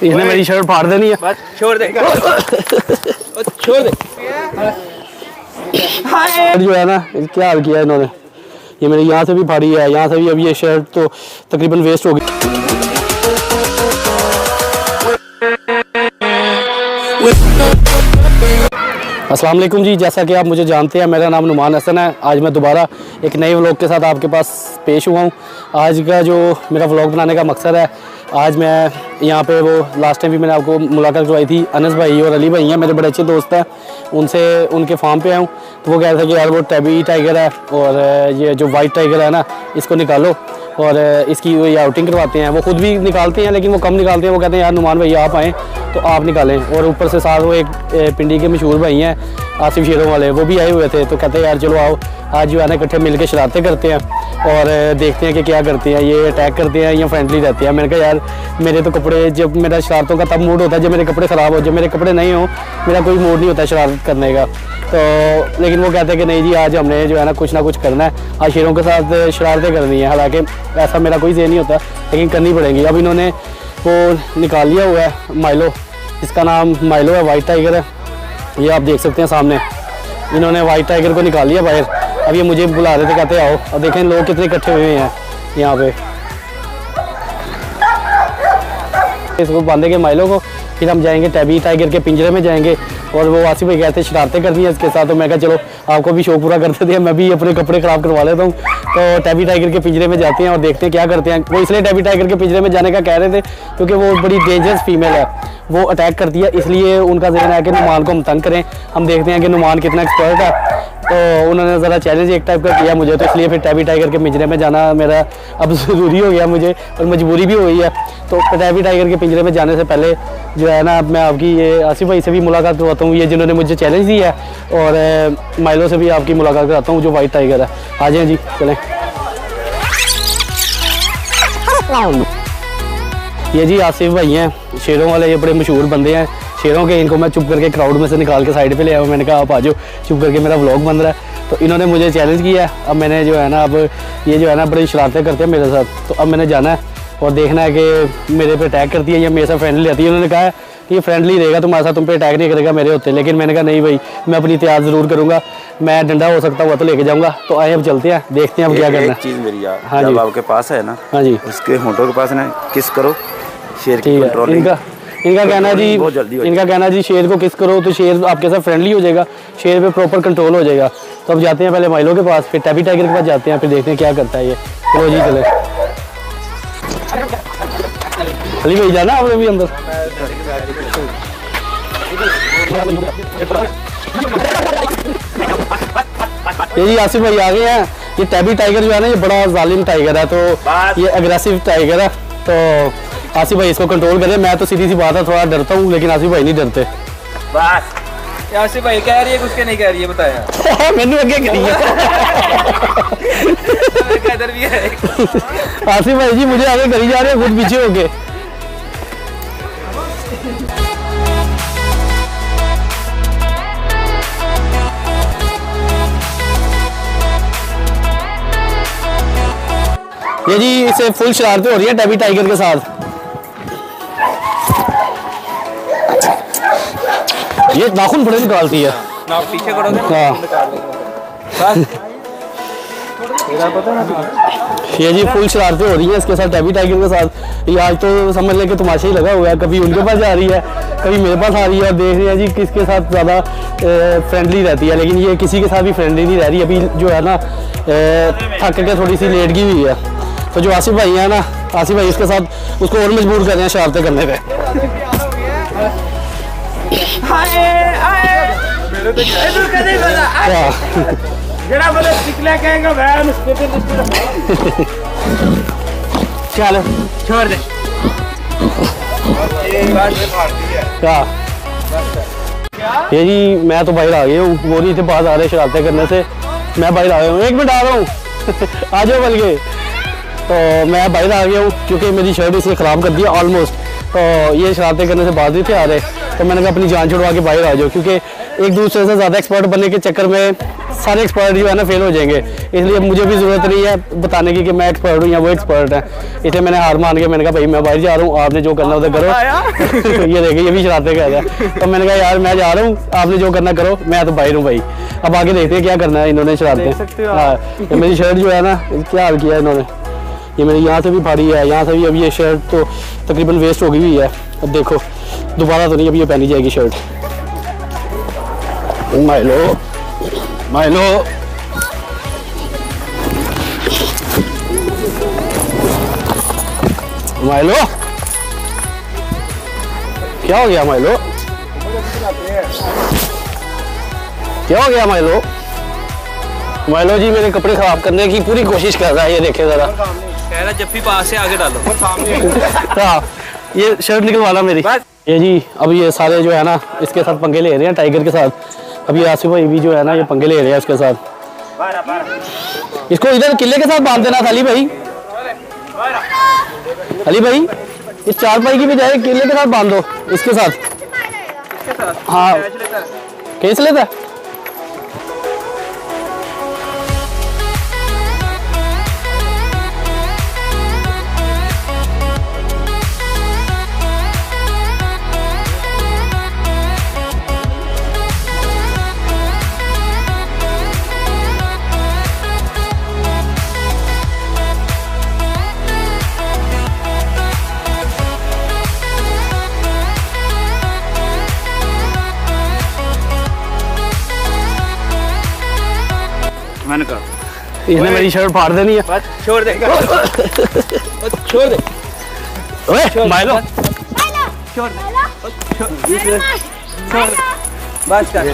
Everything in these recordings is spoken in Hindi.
इसने मेरी शर्ट फाड़ देनी है। बस छोड़ दे छोड़ दे। जो है ना क्या हाल किया इन्होंने, ये मेरे यहाँ से भी फाड़ी है, यहाँ से भी। अब ये शर्ट तो तकरीबन वेस्ट हो गई। अस्सलाम वालेकुम जी, जैसा कि आप मुझे जानते हैं, मेरा नाम नुमान हसन है। आज मैं दोबारा एक नए व्लॉग के साथ आपके पास पेश हुआ हूँ। आज का जो मेरा व्लॉग बनाने का मकसद है, आज मैं यहाँ पे वो लास्ट टाइम भी मैंने आपको मुलाकात करवाई थी, अनस भाई और अली भाई हैं, मेरे बड़े अच्छे दोस्त हैं। उनसे उनके फार्म पे आया हूँ तो वो कह रहे थे कि यार वो टैबी टाइगर है और ये जो वाइट टाइगर है ना, इसको निकालो और इसकी ये आउटिंग करवाते हैं। वो खुद भी निकालते हैं लेकिन वो कम निकालते हैं। वो कहते हैं यार नुमान भाई आप आएँ तो आप निकालें। और ऊपर से साथ वो एक पिंडी के मशहूर भाई हैं आसिफ शेरों वाले, वो भी आए हुए थे। तो कहते हैं यार चलो आओ आज जो है ना इकट्ठे मिल के शरारतें करते हैं और देखते हैं कि क्या करते हैं, ये अटैक करते हैं या फ्रेंडली रहते हैं। मैंने कहा यार मेरे तो कपड़े, जब मेरा शरारतों का तब मूड होता है जब मेरे कपड़े ख़राब हो, जब मेरे कपड़े नहीं हो मेरा कोई मूड नहीं होता शरारत करने का। तो लेकिन वो कहते हैं कि नहीं जी आज हमने जो है ना कुछ करना है, आज शेरों के साथ शरारतें करनी है। हालांकि ऐसा मेरा कोई ज़हन नहीं होता लेकिन करनी पड़ेगी। अब इन्होंने वो निकाल लिया हुआ है माइलो, इसका नाम माइलो है, वाइट टाइगर है। ये आप देख सकते हैं सामने, इन्होंने वाइट टाइगर को निकाल लिया बाहर। अब ये मुझे बुला रहे थे, कहते आओ। अब देखें लोग कितने इकट्ठे हुए हैं यहाँ पे। इसको बांधेंगे माइलो को, फिर हम जाएंगे टैबी टाइगर के पिंजरे में जाएंगे। और वो आसिफ भाई कहते हैं शरारतें करनी है इसके साथ। तो मैं कहा चलो आपको भी शौक पूरा करते थे, मैं भी अपने कपड़े ख़राब करवा लेता हूँ। तो टैबी टाइगर के पिंजरे में जाते हैं और देखते हैं क्या करते हैं। वो इसलिए टैबी टाइगर के पिंजरे में जाने का कह रहे थे क्योंकि वो बड़ी डेंजरस फीमेल है, वो अटैक करती है, इसलिए उनका ज़हन है कि नुमान को हम तंग करें। हम देखते हैं कि नुमान कितना एक्सपर्ट है। तो उन्होंने ज़रा चैलेंज एक टाइप का किया मुझे, तो इसलिए फिर टैबी टाइगर के पिंजरे में जाना मेरा अब ज़रूरी हो गया मुझे, और मजबूरी भी हो गई है। तो टैबी टाइगर के पिंजरे में जाने से पहले जो है ना अब मैं आपकी ये आसिफ भाई से भी मुलाकात करवाता हूँ, ये जिन्होंने मुझे चैलेंज दिया है, और माइलो से भी आपकी मुलाकात कराता हूँ जो वाइट टाइगर है। आ जाएँ जी, चलें। ये जी आसिफ भाई हैं शेरों वाले, ये बड़े मशहूर बंदे हैं शेरों के। इनको मैं चुप करके क्राउड में से निकाल के साइड पे ले आया। मैंने कहा आप आ जाओ, चुप करके मेरा व्लॉग बन रहा है। तो इन्होंने मुझे चैलेंज किया है। अब मैंने जो है ना, अब ये जो है ना बड़ी शरारतें करते हैं मेरे साथ। तो अब मैंने जाना है और देखना है कि मेरे पे अटैक करती है या मेरे साथ फ्रेंडली रहती है। उन्होंने कहा है कि ये फ्रेंडली रहेगा तुम्हारे साथ, तुम पे अटैक नहीं करेगा मेरे होते। लेकिन मैंने कहा नहीं भाई, मैं अपनी तैयार ज़रूर करूँगा, मैं डंडा हो सकता हुआ तो लेके जाऊँगा। तो आए अब चलते हैं, देखते हैं अब क्या करना है। चीज़ मेरी यार, हाँ जब जी आपके पास है ना, हाँ जी, उसके होंठों के पास ना किस करो, शेर की ठीक है। कंट्रोलिंग। इनका कहना जी, बहुत जल्दी हो इनका कहना जी शेर को किस करो तो शेर आपके साथ फ्रेंडली हो जाएगा, शेर पे प्रॉपर कंट्रोल हो जाएगा। तो अब जाते हैं पहले माइलो के पास, फिर टैबी टाइगर के पास जाते हैं, फिर देखते हैं क्या करता है ये। चलो जी चले। अली भाई जाना आपने भी अंदर। ये जी आसिफ भाई आ गए हैं। ये टैबी टाइगर जो है ना, ये बड़ा जालिम टाइगर है, तो ये अग्रेसिव टाइगर है। तो आसिफ भाई इसको कंट्रोल करें। मैं तो सीधी सी बात है थोड़ा डरता हूँ, लेकिन आसिफ भाई नहीं डरते। बस आसिफ भाई कह रही है कुछ के नहीं कह रही है, बताया मैंने आगे करी है। इधर भी है आसिफ भाई जी मुझे आगे करी जा रहे हैं, खुद पीछे हो गए। ये जी इसे फुल शरारतें हो रही है टैबी टाइगर के साथ। ये नाखून बड़े निकालती है ना, पीछे करोगे हाँ। ये जी फुल शरारतें हो रही है इसके साथ, टैबी टाइगर के साथ। ये आज तो समझ लें कि तमाशा ही लगा हुआ है, कभी उनके पास जा रही है कभी मेरे पास आ रही है। और देख रहे हैं जी किसके साथ ज़्यादा फ्रेंडली रहती है, लेकिन ये किसी के साथ भी फ्रेंडली नहीं रह रही। अभी जो है ना थक के थोड़ी सी लेट गई हुई है। तो जो आसिफ भाई है ना, आसिफ भाई इसके साथ उसको और मजबूर कर रहे हैं शरारतें करने पे। चलो छोड़ दे। ये जी मैं तो बाहर आ गया हूँ, वो नहीं थे बाहर आ रहे शरारतें करने से, मैं बाहर आ गया हूँ। 1 मिनट आ रहा हूँ आ जाओ बल्कि। तो मैं बाहर आ गया हूँ क्योंकि मेरी शर्ट इसने ख़राब कर दिया ऑलमोस्ट। तो ये शरारतें करने से बाहर नहीं थे आ रहे, तो मैंने कहा अपनी जान छुड़वा के बाहर आ जाओ, क्योंकि एक दूसरे से ज़्यादा एक्सपर्ट बनने के चक्कर में सारे एक्सपर्ट जो है ना फेल हो जाएंगे, इसलिए मुझे भी ज़रूरत नहीं है बताने की कि मैं एक्सपर्ट हूँ या वो एक्सपर्ट है। इसलिए मैंने हार मान के मैंने कहा भाई मैं बाहर जा रहा हूँ, आपने जो करना उधर करो। ये देखिए ये भी शरारते कर रहा है। तो मैंने कहा यार मैं जा रहा हूँ, आपने जो करना करो, मैं तो बाहर हूँ भाई। अब आगे देखते हैं क्या करना है इन्होंने शरारतें। हाँ, ये मेरी शर्ट जो है ना क्या हाल किया है इन्होंने, ये मेरी यहाँ से भी फाड़ी है, यहाँ से भी। अब ये शर्ट तो तकरीबन वेस्ट हो गई हुई है। अब देखो दोबारा तो नहीं अब ये पहनी जाएगी शर्ट। माइलो माइलो माइलो क्या हो गया माइलो, क्या हो गया माइलो? माइलो जी मेरे कपड़े खराब करने की पूरी कोशिश कर रहा है, ये देखे जरा। कह रहा जब भी पास से आगे डालो हाँ ये शर्ट निकलवाना मेरी। ये जी अब ये सारे जो है ना इसके साथ पंगे ले रहे हैं, टाइगर के साथ। अब ये आसिफ भाई भी जो है ना ये पंगे ले रहे हैं इसके साथ। इसको इधर किले के साथ बांध देना था अली भाई। अली भाई इस चारपाई की बजाय किले के साथ बांध दो इसके साथ। हाँ कैसे लेता है? मैंने कहा इसने मेरी शर्ट फाड़ देनी है। बस छोड़ दे छोड़ दे ओए माइलो छोड़ दे बस कर बस कर।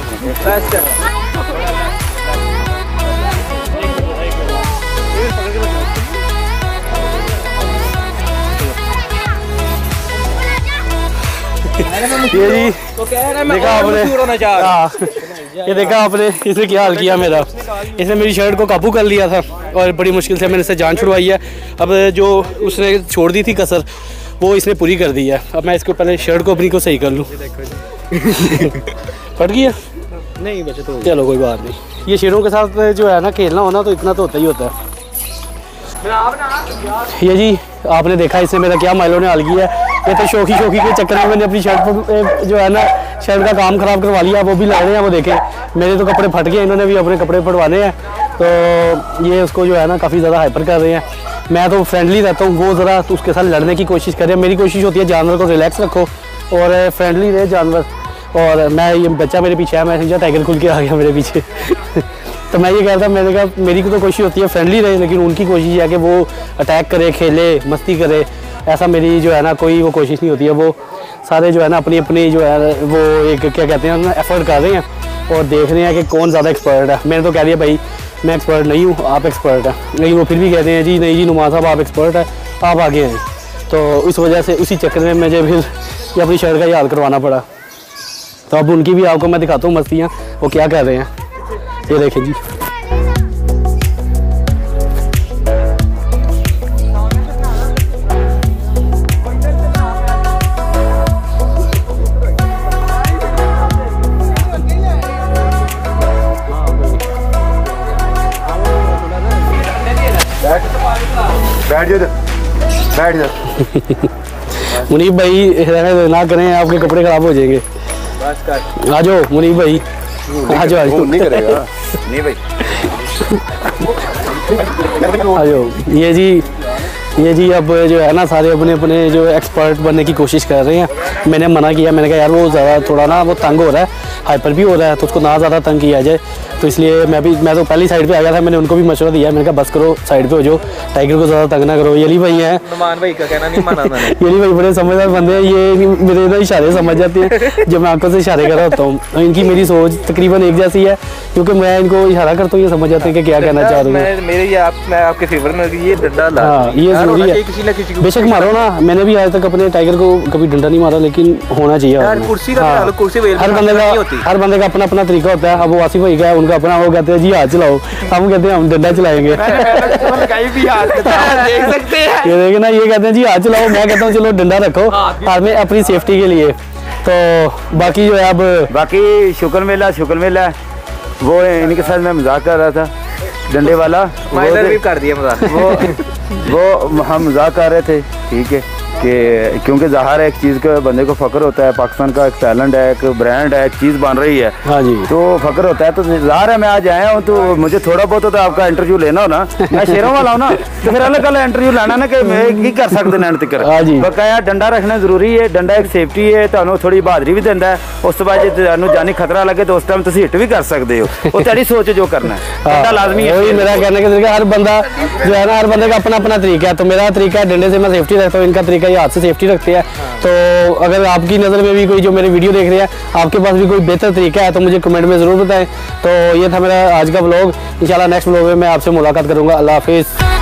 ये जी तो कह रहा मैं देखा और आपने, मशहूर होना चाह रहा हूं। हाँ, ये देखा आपने इसने क्या हाल किया मेरा। इसने मेरी शर्ट को काबू कर लिया था और बड़ी मुश्किल से मैंने इससे जान छुड़वाई है। अब जो उसने छोड़ दी थी कसर वो इसने पूरी कर दी है। अब मैं इसको पहले शर्ट को अपनी को सही कर लूँ। फट गया नहीं बचे तो चलो कोई बात नहीं। ये शेरों के साथ जो है ना खेलना होना तो इतना तो होता ही होता है। ये जी आपने देखा इससे मेरा क्या माइलो ने हाल किया है। ये तो शौकी के चक्कर में मैंने अपनी शर्ट पर जो है ना शर्ट का काम ख़राब करवा लिया। वो भी लड़ रहे हैं, वो देखें मेरे तो कपड़े फट गए, इन्होंने भी अपने कपड़े फटवाने हैं। तो ये उसको जो है ना काफ़ी ज़्यादा हाइपर कर रहे हैं। मैं तो फ्रेंडली रहता हूँ, वो ज़रा तो उसके साथ लड़ने की कोशिश कर रहे हैं। मेरी कोशिश होती है जानवर को रिलैक्स रखो और फ्रेंडली रहे जानवर। और मैं ये बच्चा मेरे पीछे है, मैं समझा टाइगर खुल के आ गया मेरे पीछे। तो मैं ये कह रहा था, मैंने कहा मेरी तो कोशिश होती है फ्रेंडली रहे, लेकिन उनकी कोशिश है कि वो अटैक करे, खेले, मस्ती करे। ऐसा मेरी जो है ना कोई वो कोशिश नहीं होती है। वो सारे जो है ना अपनी अपनी जो है वो एक क्या कहते हैं ना एफर्ट कर रहे हैं और देख रहे हैं कि कौन ज़्यादा एक्सपर्ट है। मैंने तो कह दिया भाई मैं एक्सपर्ट नहीं हूँ, आप एक्सपर्ट हैं। लेकिन वो फिर भी कहते हैं जी नहीं जी नुमान साहब आप एक्सपर्ट है, आप आगे हैं। तो इस वजह से उसी चक्कर में मुझे फिर ये अपनी शर्ट का याद करवाना पड़ा। तो अब उनकी भी आपको मैं दिखाता हूँ मस्तियाँ वो क्या कर रहे हैं। ये देखें जी बैठ जाओ बैठ जाओ। मुनीब भाई ना करें, आपके कपड़े खराब हो जाएंगे। बस कर आ जाओ मुनीब भाई, आ जाओ आ जाओ। नहीं करेगा नहीं भाई। आ जाओ। ये जी अब जो है ना सारे अपने अपने जो एक्सपर्ट बनने की कोशिश कर रहे हैं। मैंने मना किया, मैंने कहा यार वो ज़्यादा थोड़ा ना वो तंग हो रहा है, हाइपर भी हो रहा है, तो उसको ना ज़्यादा तंग किया जाए। तो इसलिए मैं तो पहली साइड पे आ गया था। मैंने उनको भी मशवरा दिया, मैंने कहा बस करो साइड पे हो जाओ, टाइगर को ज़्यादा तंग ना करो। यली भाई हैं, नुमान भाई का कहना नहीं माना मैंने। यली भाई बड़े समझदार बंदे हैं, ये मेरे ना इशारे समझ जाते हैं जब मैं आंखों से इशारे कर रहा होता हूँ। इनकी मेरी सोच तकरीबन एक जैसी है, क्योंकि मैं इनको इशारा करता हूँ ये समझ जाते हैं कि क्या कहना चाह रहे हैं। मैं आपके फेवर में ये डंडा ला। हाँ ये ज़रूरी है, किसी ना किसी को बेशक मारो ना। मैंने भी आज तक अपने टाइगर को कभी डंडा नहीं मारा, लेकिन होना चाहिए। यार कुर्सी का हाँ, कुर्सी हर बंदे का अपना अपना तरीका होता है। अब वो आसिफ भाई का है, उनका अपना, वो कहते हैं जी हाथ चलाओ, हम कहते हैं हम डंडा चलाएंगे। देख सकते हैं। ये देखे ना, ये कहते हैं जी हाथ चलाओ, मैं कहता हूँ चलो डंडा रखो हाथ में अपनी सेफ्टी के लिए। तो बाकी जो है अब बाकी शुक्र मेला वो इनके साथ मैं मजाक कर रहा था डंडे वाला, माइनर भी कर दिया मजाक। वो हम मजाक कर रहे थे, ठीक है, कि क्योंकि ज़ाहिर है एक चीज़ का बंदे को फ़ख्र होता है, पाकिस्तान का एक टैलेंट है, एक ब्रांड है, एक चीज़ बन रही है, हाँ जी, तो फ़ख्र होता है। तो ज़ाहिर है मैं आज आया हूँ तो मुझे थोड़ा बहुत तो आपका इंटरव्यू लेना हो ना, मैं शेरों वाला हूँ ना, तो फिर अलग अलग इंटरव्यू लेना ना कि मैं की कर सकते हैं तक। हाँ जी। बकाया डंडा रखना जरूरी है, डंडा एक सेफ्टी है, तो थोड़ी बहादरी भी देता है। उस तो बाद जो जानी खतरा लगे तो उस टाइम तुम हिट भी कर सकते हो, वो तेरी सोच जो करना है, डंडा लाजमी है। वही मेरा कहने का तरीका, हर बंदा जो है ना, हर बंदे का अपना अपना तरीका है। तो मेरा तरीका है डंडे से मैं सेफ्टी रखता हूँ, इनका तरीका ये हाथ से सेफ्टी रखते हैं। तो अगर आपकी नज़र में भी कोई जो मेरे वीडियो देख रहे हैं, आपके पास भी कोई बेहतर तरीका है तो मुझे कमेंट में ज़रूर बताएं। तो ये था मेरा आज का व्लॉग। इंशाल्लाह नेक्स्ट व्लॉग में मैं आपसे मुलाकात करूँगा। अल्लाह हाफिज़।